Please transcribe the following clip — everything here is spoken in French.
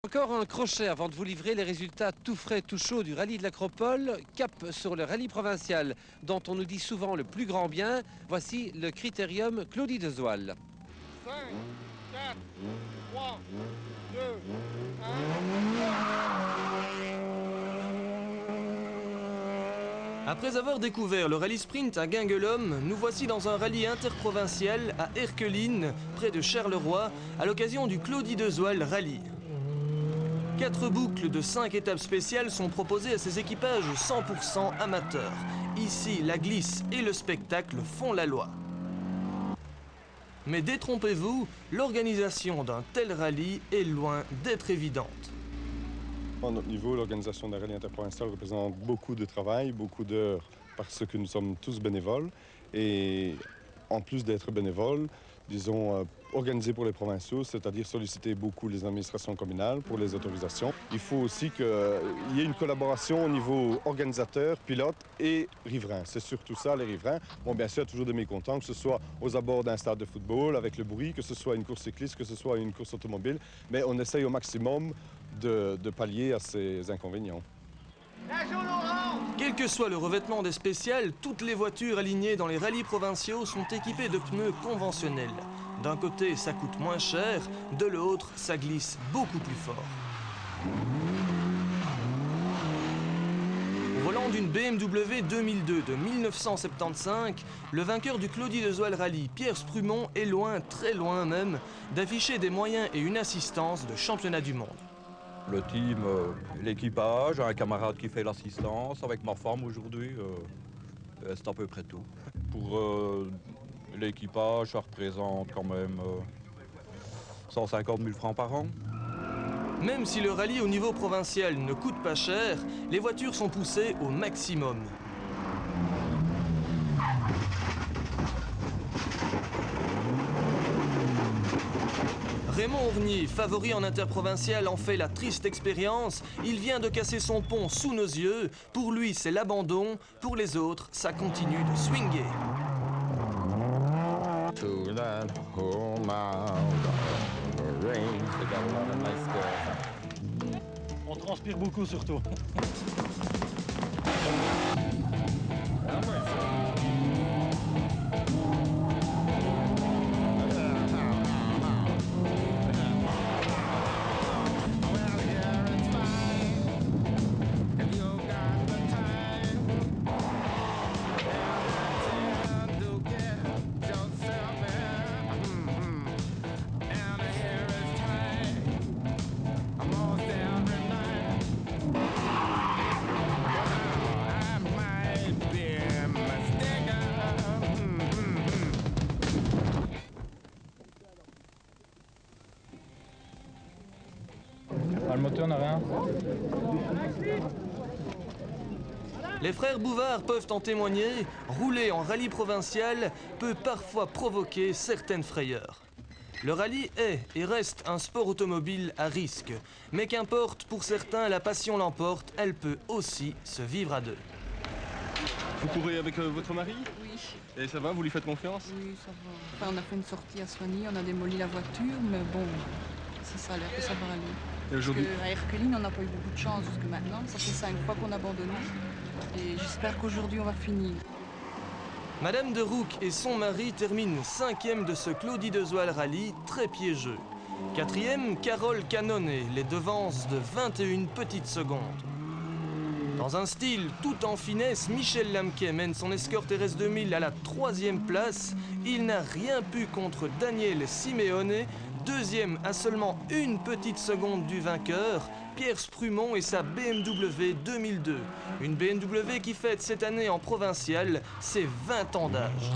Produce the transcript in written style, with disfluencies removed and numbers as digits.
Encore un crochet avant de vous livrer les résultats tout frais, tout chauds du rallye de l'Acropole. Cap sur le rallye provincial, dont on nous dit souvent le plus grand bien. Voici le critérium Claudie Dezoil. 5, 4, 3, 2, 1... Après avoir découvert le rallye sprint à Guinguelhomme, nous voici dans un rallye interprovincial à Erqueline, près de Charleroi, à l'occasion du Claudie Dezoil Rallye. 4 boucles de 5 étapes spéciales sont proposées à ces équipages 100% amateurs. Ici, la glisse et le spectacle font la loi. Mais détrompez-vous, l'organisation d'un tel rallye est loin d'être évidente. À notre niveau, l'organisation d'un rallye interprovincial représente beaucoup de travail, beaucoup d'heures, parce que nous sommes tous bénévoles. Et en plus d'être bénévoles, disons, organiser pour les provinciaux, c'est-à-dire solliciter beaucoup les administrations communales pour les autorisations. Il faut aussi qu'il y ait une collaboration au niveau organisateur, pilote et riverain. C'est surtout ça, les riverains. Bon, bien sûr, il y a toujours des mécontents, que ce soit aux abords d'un stade de football, avec le bruit, que ce soit une course cycliste, que ce soit une course automobile. Mais on essaye au maximum de pallier à ces inconvénients. Quel que soit le revêtement des spéciales, toutes les voitures alignées dans les rallyes provinciaux sont équipées de pneus conventionnels. D'un côté, ça coûte moins cher, de l'autre, ça glisse beaucoup plus fort. Au volant d'une BMW 2002 de 1975, le vainqueur du Claudie Dezoil Rallye, Pierre Sprumont, est loin, très loin même, d'afficher des moyens et une assistance de championnat du monde. Le team, l'équipage, un camarade qui fait l'assistance avec ma femme aujourd'hui, c'est à peu près tout. Pour l'équipage, ça représente quand même 150 000 francs par an. Même si le rallye au niveau provincial ne coûte pas cher, les voitures sont poussées au maximum. Raymond Ournier, favori en interprovincial, en fait la triste expérience. Il vient de casser son pont sous nos yeux. Pour lui, c'est l'abandon. Pour les autres, ça continue de swinguer. On transpire beaucoup surtout. Le moteur n'a rien. Les frères Bouvard peuvent en témoigner, rouler en rallye provincial peut parfois provoquer certaines frayeurs. Le rallye est et reste un sport automobile à risque, mais qu'importe, pour certains, la passion l'emporte, elle peut aussi se vivre à deux. Vous courez avec votre mari? Oui. Et ça va, vous lui faites confiance? Oui, ça va. Enfin, on a fait une sortie à Soigny, on a démoli la voiture, mais bon, ça a l'air que ça va aller. Et aujourd'hui? À Erqueline, on n'a pas eu beaucoup de chance jusque maintenant. Ça fait 5 fois qu'on a abandonné. Et j'espère qu'aujourd'hui, on va finir. Madame de Rouc et son mari terminent 5e de ce Claudie Dezoil Rallye très piégeux. 4e, Carole Canonnet les devance de 21 petites secondes. Dans un style tout en finesse, Michel Lamquet mène son escorte RS2000 à la 3e place. Il n'a rien pu contre Daniel Simeone, 2e à seulement une petite seconde du vainqueur, Pierre Sprumont et sa BMW 2002. Une BMW qui fête cette année en provincial ses 20 ans d'âge.